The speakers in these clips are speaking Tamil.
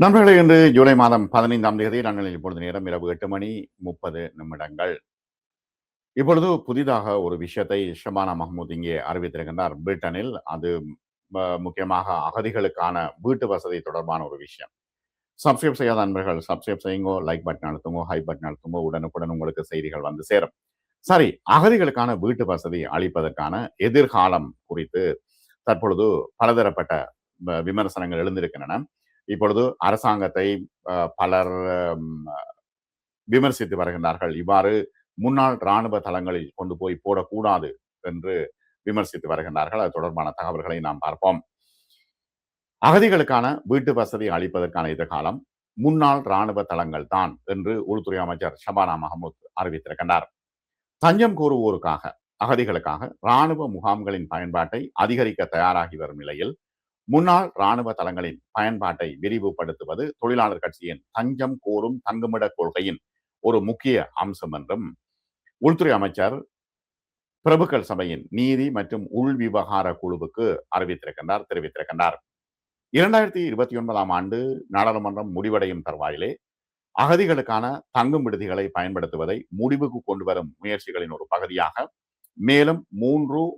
நண்பர்களே, இன்று ஜூலை மாதம் 15ஆம் தேதி நண்பர்கள் இப்பொழுது நேரம் இரவு 8:30 இப்பொழுது புதிதாக ஒரு விஷயத்தை ஷபானா மஹ்மூத் இங்கே அறிவித்திருக்கின்றார். பிரிட்டனில் அது முக்கியமாக அகதிகளுக்கான வீட்டு வசதி தொடர்பான ஒரு விஷயம். சப்ஸ்கிரைப் செய்யாத நண்பர்கள் சப்ஸ்கிரைப் செய்யுங்கோ, லைக் பட்டன் அழுத்துங்கோ, ஹை பட்டன் அழுத்துங்கோ, உடனுக்குடன் உங்களுக்கு செய்திகள் வந்து சேரும். சரி, அகதிகளுக்கான வீட்டு வசதி அளிப்பதற்கான எதிர்காலம் குறித்து தற்பொழுது பலதரப்பட்ட விமர்சனங்கள் எழுந்திருக்கின்றன. இப்பொழுது அரசாங்கத்தை பலர் விமர்சித்து வருகின்றார்கள். இவ்வாறு முன்னாள் இராணுவ தளங்களில் கொண்டு போய் போடக்கூடாது என்று விமர்சித்து வருகின்றார்கள். அது தொடர்பான தகவல்களை நாம் பார்ப்போம். அகதிகளுக்கான வீட்டு வசதி அளிப்பதற்கான எதிர்காலம் முன்னாள் இராணுவ தளங்கள் தான் என்று உள்துறை அமைச்சர் ஷபானா மஹமூத் அறிவித்திருக்கின்றார். தஞ்சம் கோருவோருக்காக அகதிகளுக்காக இராணுவ முகாம்களின் பயன்பாட்டை அதிகரிக்க தயாராகி வரும் நிலையில் முன்னாள் இராணுவ தளங்களின் பயன்பாட்டை விரிவுபடுத்துவது தொழிலாளர் கட்சியின் தஞ்சம் கோரும் தங்குமிட கொள்கையின் ஒரு முக்கிய அம்சம் என்றும் உள்துறை அமைச்சர் பிரபுக்கள் சபையின் நீதி மற்றும் உள் விவகார குழுவுக்கு தெரிவித்திருக்கின்றார். 2029ஆம் ஆண்டு நாடாளுமன்றம் முடிவடையும் தருவாயிலே அகதிகளுக்கான தங்கும் விடுதிகளை பயன்படுத்துவதை முடிவுக்கு கொண்டு வரும் முயற்சிகளின் ஒரு பகுதியாக மேலும் 3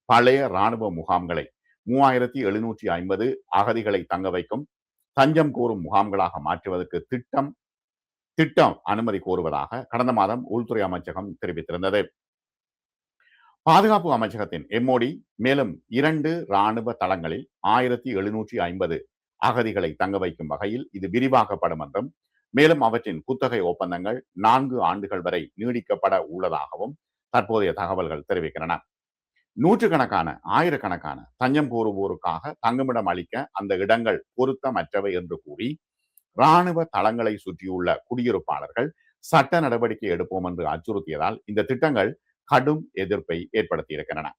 பழைய இராணுவ முகாம்களை 3750 அகதிகளை தங்க வைக்கும் தஞ்சம் கோரும் முகாம்களாக மாற்றுவதற்கு திட்டம் அனுமதி கோருவதாக கடந்த மாதம் உள்துறை அமைச்சகம் தெரிவித்திருந்தது. பாதுகாப்பு அமைச்சகத்தின் MOD மேலும் 2 இராணுவ தளங்களில் 1750 அகதிகளை தங்க வைக்கும் வகையில் இது விரிவாக்கப்படும் என்றும் மேலும் அவற்றின் குத்தகை ஒப்பந்தங்கள் 4 ஆண்டுகள் வரை நீடிக்கப்பட உள்ளதாகவும் தற்போதைய தகவல்கள் தெரிவிக்கின்றன. நூற்றுக்கணக்கான ஆயிரக்கணக்கான தஞ்சம் கோருவோருக்காக தங்குமிடம் அளிக்க அந்த இடங்கள் பொருத்தமற்றவை என்று கூறி இராணுவ தளங்களை சுற்றியுள்ள குடியிருப்பாளர்கள் சட்ட நடவடிக்கை எடுப்போம் என்று அச்சுறுத்தியதால் இந்த திட்டங்கள் கடும் எதிர்ப்பை ஏற்படுத்தியிருக்கின்றன.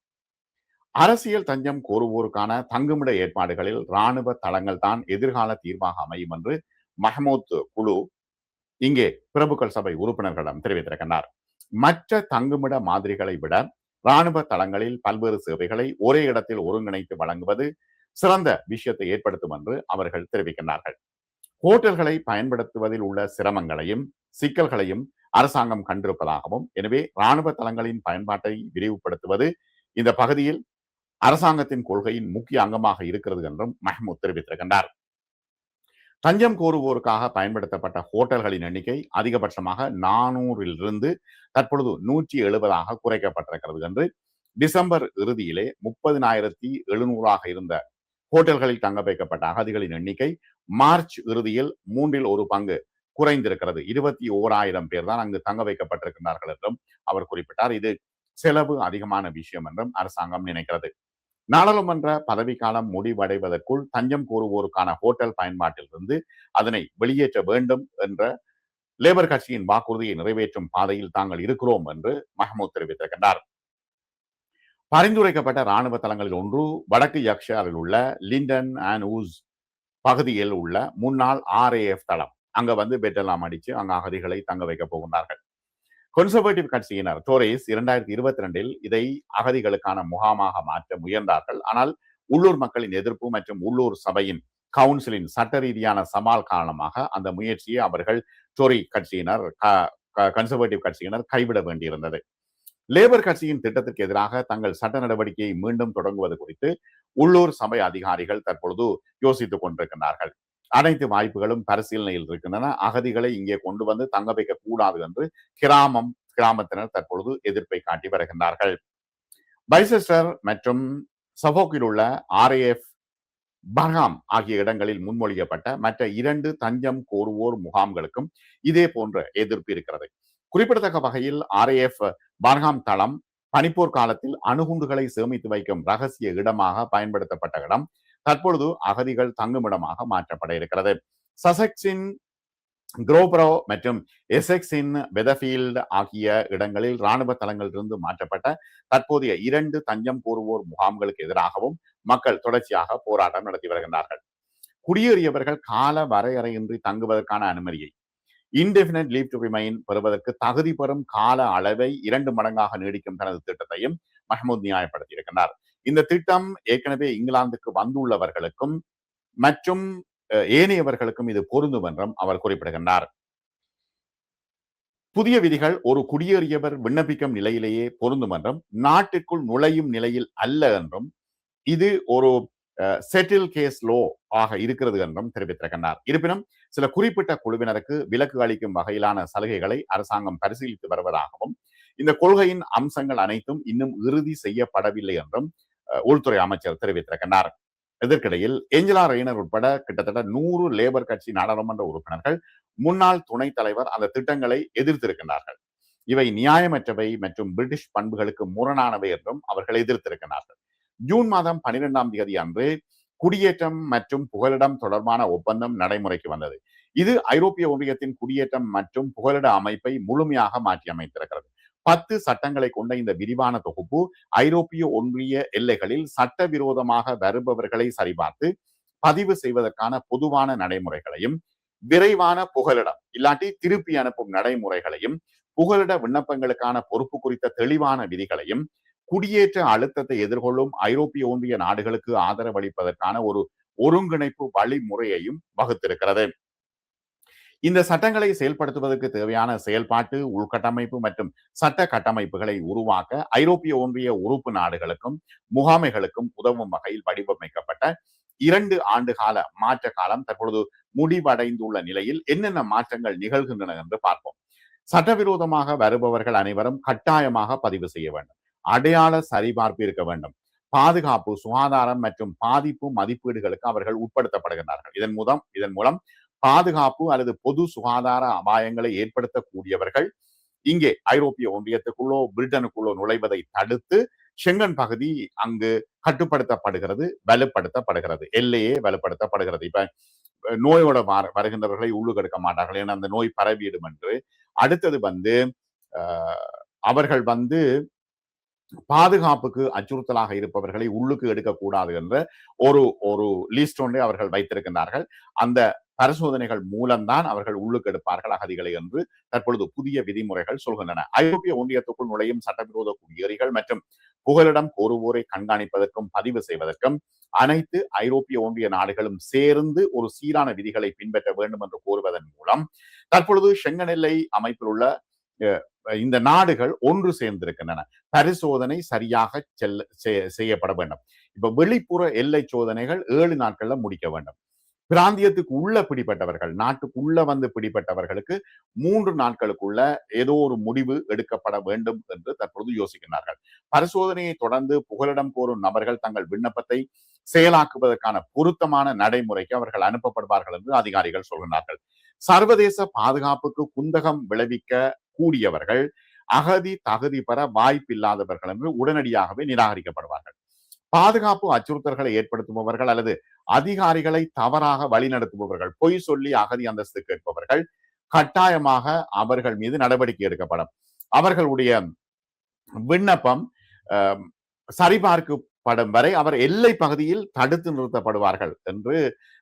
அரசியல் தஞ்சம் கோருவோருக்கான தங்குமிட ஏற்பாடுகளில் இராணுவ தளங்கள் தான் எதிர்கால தீர்வாக அமையும் என்று மஹமூத் குழு இங்கே பிரபுக்கள் சபை உறுப்பினர்களிடம் தெரிவித்திருக்கின்றார். மற்ற தங்குமிட மாதிரிகளை விட இராணுவ தளங்களில் பல்வேறு சேவைகளை ஒரே இடத்தில் ஒருங்கிணைத்து வழங்குவது சிறந்த விஷயத்தை ஏற்படுத்தும் என்று அவர்கள் தெரிவிக்கின்றார்கள். ஹோட்டல்களை பயன்படுத்துவதில் உள்ள சிரமங்களையும் சிக்கல்களையும் அரசாங்கம் கண்டிருப்பதாகவும் எனவே இராணுவ தளங்களின் பயன்பாட்டை விரிவுபடுத்துவது இந்த பகுதியில் அரசாங்கத்தின் கொள்கையின் முக்கிய அங்கமாக இருக்கிறது என்றும் மஹமூத் தெரிவித்திருக்கின்றார். தஞ்சம் கோருவோருக்காக பயன்படுத்தப்பட்ட ஹோட்டல்களின் எண்ணிக்கை அதிகபட்சமாக 400 தற்பொழுது 170 குறைக்கப்பட்டிருக்கிறது என்று டிசம்பர் இறுதியிலே 30,700 இருந்த ஹோட்டல்களில் தங்க வைக்கப்பட்ட அகதிகளின் எண்ணிக்கை மார்ச் இறுதியில் 1/3 குறைந்திருக்கிறது. 21,000 பேர் தான் அங்கு தங்க வைக்கப்பட்டிருக்கிறார்கள் என்றும் அவர் குறிப்பிட்டார். இது செலவு அதிகமான விஷயம் என்றும் அரசாங்கம் நினைக்கிறது. நாடாளுமன்ற பதவிக்காலம் முடிவடைவதற்குள் தஞ்சம் கோருவோருக்கான ஹோட்டல் பயன்பாட்டிலிருந்து அதனை வெளியேற்ற வேண்டும் என்ற லேபர் கட்சியின் வாக்குறுதியை நிறைவேற்றும் பாதையில் தாங்கள் இருக்கிறோம் என்று மஹமூத் தெரிவித்திருக்கின்றார். பரிந்துரைக்கப்பட்ட இராணுவ தளங்களில் ஒன்று வடக்கு யக்ஷாரில் உள்ள லிண்டன் அண்ட் ஊஸ் பகுதியில் உள்ள முன்னாள் RAF தளம். அங்க பெட்டெல்லாம் அடிச்சு அங்க அகதிகளை தங்க வைக்க போகின்றார்கள். கன்சர்வேட்டிவ் கட்சியினர் டோரிஸ் 2022 இதை அகதிகளுக்கான முகாமாக மாற்ற முயன்றார்கள். ஆனால் உள்ளூர் மக்களின் எதிர்ப்பு மற்றும் உள்ளூர் சபையின் கவுன்சிலின் சட்ட ரீதியான சவால் காரணமாக அந்த முயற்சியை அவர்கள் டோரி கட்சியினர் கன்சர்வேட்டிவ் கட்சியினர் கைவிட வேண்டியிருந்தது. லேபர் கட்சியின் திட்டத்திற்கு எதிராக தங்கள் சட்ட நடவடிக்கையை மீண்டும் தொடங்குவது குறித்து உள்ளூர் சபை அதிகாரிகள் தற்பொழுது யோசித்துக் கொண்டிருக்கிறார்கள். அனைத்து வாய்ப்புகளும் பரிசீலனையில் இருக்கின்றன. அகதிகளை இங்கே கொண்டு வந்து தங்க வைக்க கூடாது என்று கிராமத்தினர் தற்பொழுது எதிர்ப்பை காட்டி வருகின்றார்கள். பைசெஸ்டர் மற்றும் சஃபோக்கில் உள்ள RAF பர்ஹாம் ஆகிய இடங்களில் முன்மொழியப்பட்ட மற்ற 2 தஞ்சம் கோருவோர் முகாம்களுக்கும் இதே போன்ற எதிர்ப்பு இருக்கிறது. குறிப்பிடத்தக்க வகையில் RAF பர்ஹாம் தளம் பனிப்போர் காலத்தில் அணுகுண்டுகளை சேமித்து வைக்கும் ரகசிய இடமாக பயன்படுத்தப்பட்ட இடம் தற்பொழுது அகதிகள் தங்குமிடமாக மாற்றப்பட இருக்கிறது. சசெக்ஸின் குரோப்ரோ மற்றும் எசெக்ஸின் வெதர்ஃபீல்ட் ஆகிய இடங்களில் இராணுவ தளங்களிலிருந்து மாற்றப்பட்ட தற்போதைய 2 தஞ்சம் கோருவோர் முகாம்களுக்கு எதிராகவும் மக்கள் தொடர்ச்சியாக போராட்டம் நடத்தி வருகின்றார்கள். குடியேறியவர்கள் கால வரையறையின்றி தங்குவதற்கான அனுமதியை இன்டெஃபினைட் லீவ் டு ரிமைன் பெறுவதற்கு தகுதி பெறும் கால அளவை 2 மடங்காக நீடிக்கும் தனது திட்டத்தையும் மஹமூத் நியாயப்படுத்தி இருக்கின்றார். இந்த திட்டம் ஏற்கனவே இங்கிலாந்துக்கு வந்துள்ளவர்களுக்கும் மற்றும் ஏனையவர்களுக்கும் இது பொருந்தும் என்றும் அவர் குறிப்பிடுகின்றார். புதிய விதிகள் ஒரு குடியேறியவர் விண்ணப்பிக்கும் நிலையிலேயே பொருந்தும் என்றும், நாட்டிற்குள் நுழையும் நிலையில் அல்ல என்றும், இது ஒரு செட்டில் கேஸ் லோ ஆக இருக்கிறது என்றும் தெரிவித்திருக்கின்றார். இருப்பினும் சில குறிப்பிட்ட குழுவினருக்கு விலக்கு அளிக்கும் வகையிலான சலுகைகளை அரசாங்கம் பரிசீலித்து வருவதாகவும், இந்த கொள்கையின் அம்சங்கள் அனைத்தும் இன்னும் இறுதி செய்யப்படவில்லை என்றும் உள்துறை அமைச்சர் தெரிவித்திருக்கின்றார். இதற்கிடையில் ஏஞ்சலா ரெய்னர் உட்பட கிட்டத்தட்ட 100 லேபர் கட்சி நாடாளுமன்ற உறுப்பினர்கள், முன்னாள் துணைத் தலைவர் அந்த திட்டங்களை எதிர்த்திருக்கின்றார்கள். இவை நியாயமற்றவை மற்றும் பிரிட்டிஷ் பண்புகளுக்கு முரணானவை என்றும் அவர்கள் எதிர்த்திருக்கிறார்கள். ஜூன் மாதம் 12ஆம் தேதி அன்று குடியேற்றம் மற்றும் புகலிடம் தொடர்பான ஒப்பந்தம் நடைமுறைக்கு வந்தது. இது ஐரோப்பிய ஒன்றியத்தின் குடியேற்றம் மற்றும் புகலிட அமைப்பை முழுமையாக மாற்றி அமைத்திருக்கிறது. 10 சட்டங்களை கொண்ட இந்த விரிவான தொகுப்பு ஐரோப்பிய ஒன்றிய எல்லைகளில் சட்டவிரோதமாக வருபவர்களை சரிபார்த்து பதிவு செய்வதற்கான பொதுவான நடைமுறைகளையும், விரைவான புகலிடம் இல்லாட்டி திருப்பி அனுப்பும் நடைமுறைகளையும், புகலிட விண்ணப்பங்களுக்கான பொறுப்பு குறித்த தெளிவான விதிகளையும், குடியேற்ற அழுத்தத்தை எதிர்கொள்ளும் ஐரோப்பிய ஒன்றிய நாடுகளுக்கு ஆதரவளிப்பதற்கான ஒரு ஒருங்கிணைப்பு வழிமுறையையும் வகுத்திருக்கிறது. இந்த சட்டங்களை செயல்படுத்துவதற்கு தேவையான செயல்பாட்டு உள்கட்டமைப்பு மற்றும் சட்ட கட்டமைப்புகளை உருவாக்க ஐரோப்பிய ஒன்றிய உறுப்பு நாடுகளுக்கும் முகாமைகளுக்கும் உதவும் வகையில் வடிவமைக்கப்பட்ட 2 ஆண்டு கால மாற்ற காலம் தற்பொழுது முடிவடைந்துள்ள நிலையில் என்னென்ன மாற்றங்கள் நிகழ்கின்றன என்று பார்ப்போம். சட்டவிரோதமாக வருபவர்கள் அனைவரும் கட்டாயமாக பதிவு செய்ய வேண்டும். அடையாள சரிபார்ப்பு இருக்க வேண்டும். பாதுகாப்பு, சுகாதாரம் மற்றும் பாதிப்பு மதிப்பீடுகளுக்கு அவர்கள் உட்படுத்தப்படுகின்றார்கள். இதன் மூலம் பாதுகாப்பு அல்லது பொது சுகாதார அபாயங்களை ஏற்படுத்தக்கூடியவர்கள் இங்கே ஐரோப்பிய ஒன்றியத்துக்குள்ளோ பிரிட்டனுக்குள்ளோ நுழைவதை தடுத்து ஷெங்கன் பகுதி அங்கு கட்டுப்படுத்தப்படுகிறது, வலுப்படுத்தப்படுகிறது, எல்லையே வலுப்படுத்தப்படுகிறது. இப்ப நோயோட வருகின்றவர்களை உள்ளுக்கெடுக்க மாட்டார்கள், ஏன்னா அந்த நோய் பரவிடும் என்று. அடுத்தது அவர்கள் பாதுகாப்புக்கு அச்சுறுத்தலாக இருப்பவர்களை உள்ளுக்கு எடுக்கக்கூடாது என்ற ஒரு லிஸ்ட் ஒன்றை அவர்கள் வைத்திருக்கின்றார்கள். அந்த பரிசோதனைகள் மூலம்தான் அவர்கள் உள்ளுக்கு எடுப்பார்கள் அகதிகளை என்று தற்பொழுது புதிய விதிமுறைகள் சொல்கின்றன. ஐரோப்பிய ஒன்றியத்துக்குள் நுழையும் சட்டவிரோத குடியேறிகள் மற்றும் புகலிடம் கோருவோரை கண்காணிப்பதற்கும் பதிவு செய்வதற்கும் அனைத்து ஐரோப்பிய ஒன்றிய நாடுகளும் சேர்ந்து ஒரு சீரான விதிகளை பின்பற்ற வேண்டும் என்று கோருவதன் மூலம் தற்பொழுது ஷெங்கன் எல்லை அமைப்பில் உள்ள இந்த நாடுகள் ஒன்று சேர்ந்திருக்கின்றன. பரிசோதனை சரியாக செய்யப்பட வேண்டும். இப்ப வெளிப்புற எல்லை சோதனைகள் 7 நாட்கள்ல முடிக்க வேண்டும். பிராந்தியத்துக்கு உள்ள பிடிப்பட்டவர்கள், நாட்டுக்குள்ள பிடிப்பட்டவர்களுக்கு 3 நாட்களுக்குள்ள ஏதோ ஒரு முடிவு எடுக்கப்பட வேண்டும் என்று தற்பொழுது யோசிக்கிறார்கள். பரிசோதனையை தொடர்ந்து புகலிடம் கோரும் நபர்கள் தங்கள் விண்ணப்பத்தை செயலாக்குவதற்கான பொருத்தமான நடைமுறைக்கு அவர்கள் அனுப்பப்படுவார்கள் என்று அதிகாரிகள் சொல்கிறார்கள். சர்வதேச பாதுகாப்புக்கு குந்தகம் விளைவிக்க கூடியவர்கள் அகதி தகுதி பெற வாய்ப்பில்லாதவர்கள் என்று உடனடியாகவே நிராகரிக்கப்படுவார்கள். பாதுகாப்பு அச்சுறுத்தல்களை ஏற்படுத்துபவர்கள் அல்லது அதிகாரிகளை தவறாக வழிநடத்துபவர்கள், பொய் சொல்லி அகதி அந்தஸ்து கேட்பவர்கள் கட்டாயமாக அவர்கள் மீது நடவடிக்கை எடுக்கப்படும். அவர்களுடைய விண்ணப்பம் சரிபார்க்கப்படும் வரை அவர் எல்லை பகுதியில் தடுத்து நிறுத்தப்படுவார்கள் என்று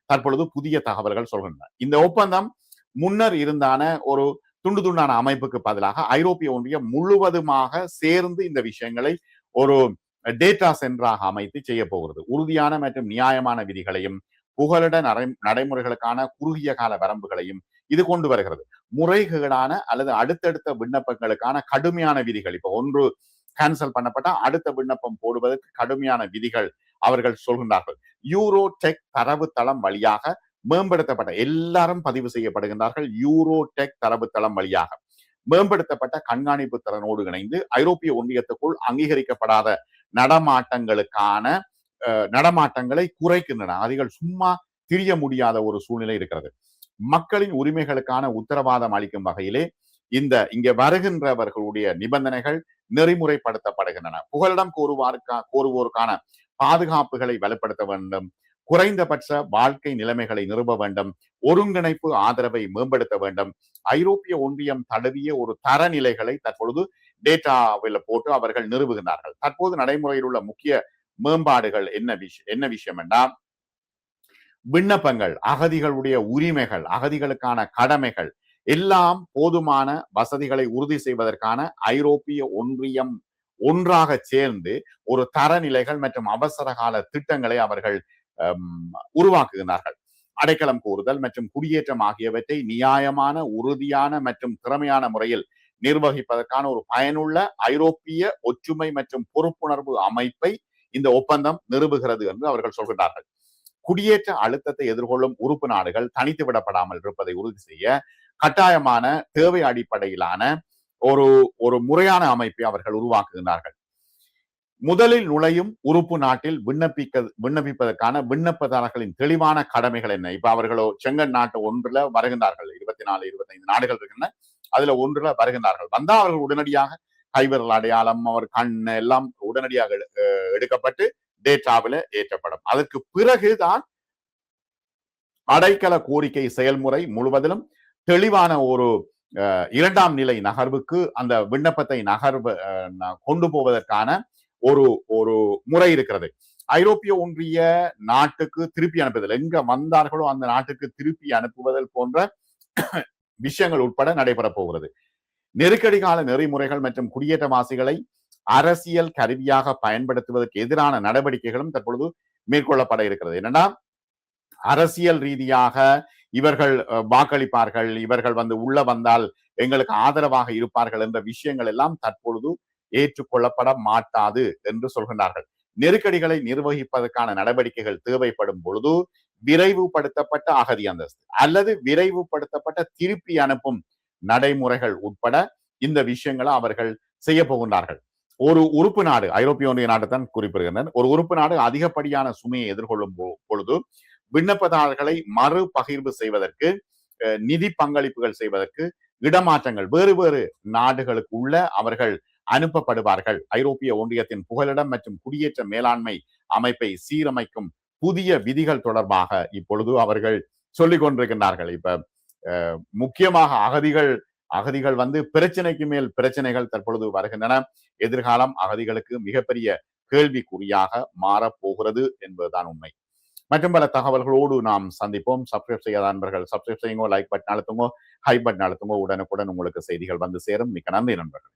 தற்பொழுது புதிய தகவல்கள் சொல்கின்றன. இந்த ஒப்பந்தம் முன்னர் இருந்தான ஒரு துண்டு துண்டான அமைப்புக்கு பதிலாக ஐரோப்பிய ஒன்றியம் முழுவதுமாக சேர்ந்து இந்த விஷயங்களை ஒரு டேட்டா சென்டராக அமைத்து செய்ய போகிறது. உறுதியான மற்றும் நியாயமான விதிகளையும் புகலிட நடைமுறைகளுக்கான குறுகிய கால வரம்புகளையும் இது கொண்டு வருகிறது. முறைகேடான அல்லது அடுத்தடுத்த விண்ணப்பங்களுக்கான கடுமையான விதிகள், இப்ப ஒன்று கேன்சல் பண்ணப்பட்டா அடுத்த விண்ணப்பம் போடுவதற்கு கடுமையான விதிகள் அவர்கள் சொல்கின்றார்கள். யூரோ டெக் தரவுத்தளம் வழியாக மேம்படுத்தப்பட்ட எல்லாரும் பதிவு செய்யப்படுகின்றார்கள். யூரோ டெக் தரவுத்தளம் வழியாக மேம்படுத்தப்பட்ட கண்காணிப்பு திறனோடு இணைந்து ஐரோப்பிய ஒன்றியத்துக்குள் அங்கீகரிக்கப்படாத நடமாட்டங்களை குறைக்கின்றன. அதிகள் சும்மா திரிய முடியாத ஒரு சூழ்நிலை இருக்கிறது. மக்களின் உரிமைகளுக்கான உத்தரவாதம் அளிக்கும் வகையிலே இங்கே வருகின்றவர்களுடைய நிபந்தனைகள் நெறிமுறைப்படுத்தப்படுகின்றன. புகலிடம் கோருவோருக்கான பாதுகாப்புகளை வலுப்படுத்த வேண்டும். குறைந்தபட்ச வாழ்க்கை நிலைமைகளை நிறுவ வேண்டும். ஒருங்கிணைப்பு ஆதரவை மேம்படுத்த வேண்டும். ஐரோப்பிய ஒன்றியம் தழுவிய ஒரு தரநிலைகளை தற்பொழுது டேட்டாவில் போட்டு அவர்கள் நிறுவுகின்றார்கள். தற்போது நடைமுறையில் உள்ள முக்கிய மேம்பாடுகள் என்ன விஷயம் என்றால், விண்ணப்பங்கள், அகதிகளுடைய உரிமைகள், அகதிகளுக்கான கடமைகள் எல்லாம் போதுமான வசதிகளை உறுதி செய்வதற்கான ஐரோப்பிய ஒன்றியம் ஒன்றாக சேர்ந்து ஒரு தரநிலைகள் மற்றும் அவசர கால திட்டங்களை அவர்கள் உருவாக்குகிறார்கள். அடைக்கலம் கூறுதல் மற்றும் குடியேற்றம் ஆகியவற்றை நியாயமான, உறுதியான மற்றும் திறமையான முறையில் நிர்வகிப்பதற்கான ஒரு பயனுள்ள ஐரோப்பிய ஒற்றுமை மற்றும் பொறுப்புணர்வு அமைப்பை இந்த ஒப்பந்தம் நிறுவுகிறது என்று அவர்கள் சொல்கிறார்கள். குடியேற்ற அழுத்தத்தை எதிர்கொள்ளும் உறுப்பு நாடுகள் தனித்து விடப்படாமல் இருப்பதை உறுதி செய்ய கட்டாயமான தேவை அடிப்படையிலான ஒரு ஒரு முறையான அமைப்பை அவர்கள் உருவாக்குகின்றார்கள். முதலில் நுழையும் உறுப்பு நாட்டில் விண்ணப்பிப்பதற்கான விண்ணப்பதாரர்களின் தெளிவான கடமைகள் என்ன? இப்ப அவர்களோ செங்கன் நாட்டு ஒன்றுல வருகின்றார்கள். 24, 25 நாடுகள் இருக்கின்றன. அதுல ஒன்றுல வருகின்றார்கள். வந்தா அவர்கள் உடனடியாக கைவிரல் அடையாளம், அவர் கண் எல்லாம் உடனடியாக எடுக்கப்பட்டு டேட்டாவில ஏற்றப்படும். அதற்கு பிறகுதான் அடைக்கல கோரிக்கை செயல்முறை முழுவதிலும் தெளிவான ஒரு இரண்டாம் நிலை நகர்வுக்கு அந்த விண்ணப்பத்தை கொண்டு போவதற்கான ஒரு ஒரு முறை இருக்கிறது. ஐரோப்பிய ஒன்றிய நாட்டுக்கு திருப்பி அனுப்புதல், எங்க வந்தார்களோ அந்த நாட்டுக்கு திருப்பி அனுப்புவதல் போன்ற விஷயங்கள் உட்பட நடைபெற போகிறது. நெருக்கடி கால நெறிமுறைகள் மற்றும் குடியேற்றவாசிகளை அரசியல் கருவியாக பயன்படுத்துவதற்கு எதிரான நடவடிக்கைகளும் தற்பொழுது மேற்கொள்ளப்பட இருக்கிறது. என்னன்னா, அரசியல் ரீதியாக இவர்கள் வாக்களிப்பார்கள், இவர்கள் உள்ள வந்தால் எங்களுக்கு ஆதரவாக இருப்பார்கள் என்ற விஷயங்கள் எல்லாம் தற்பொழுது ஏற்றுக்கொள்ளப்பட மாட்டாது என்று சொல்கின்றார்கள். நெருக்கடிகளை நிர்வகிப்பதற்கான நடவடிக்கைகள் தேவைப்படும் பொழுது விரைவுபடுத்தப்பட்ட அகதி அந்தஸ்து அல்லது விரைவுபடுத்தப்பட்ட திருப்பி அனுப்பும் நடைமுறைகள் உட்பட இந்த விஷயங்களை அவர்கள் செய்ய போகின்றார்கள். ஒரு உறுப்பு நாடு, ஐரோப்பிய ஒன்றிய நாட்டை தான் குறிப்பிடுகின்றனர், ஒரு உறுப்பு நாடு அதிகப்படியான சுமையை எதிர்கொள்ளும் பொழுது விண்ணப்பதாரர்களை மறு பகிர்வு செய்வதற்கு, நிதி பங்களிப்புகள் செய்வதற்கு, இடமாற்றங்கள் வேறு வேறு நாடுகளுக்கு உள்ள அவர்கள் அனுப்பப்படுவார்கள். ஐரோப்பிய ஒன்றியத்தின் புகலிடம் மற்றும் குடியேற்ற மேலாண்மை அமைப்பை சீரமைக்கும் புதிய விதிகள் தொடர்பாக இப்பொழுது அவர்கள் சொல்லிக் கொண்டிருக்கின்றார்கள். இப்ப முக்கியமாக அகதிகள் பிரச்சனைக்கு மேல் பிரச்சனைகள் தற்பொழுது வருகின்றன. எதிர்காலம் அகதிகளுக்கு மிகப்பெரிய கேள்விக்குறியாக மாறப்போகிறது என்பதுதான் உண்மை. மற்றும் பல தகவல்களோடு நாம் சந்திப்போம். சப்ஸ்கிரைப் செய்யாத நண்பர்கள் சப்ஸ்கிரைப் செய்யுங்க, லைக் பட்டன் அழுத்துங்க, ஹை பட்டன் அழுத்துங்க. உடனுக்குடன் உங்களுக்கு செய்திகள் வந்து சேரும். மிக்க நன்றி நண்பர்கள்.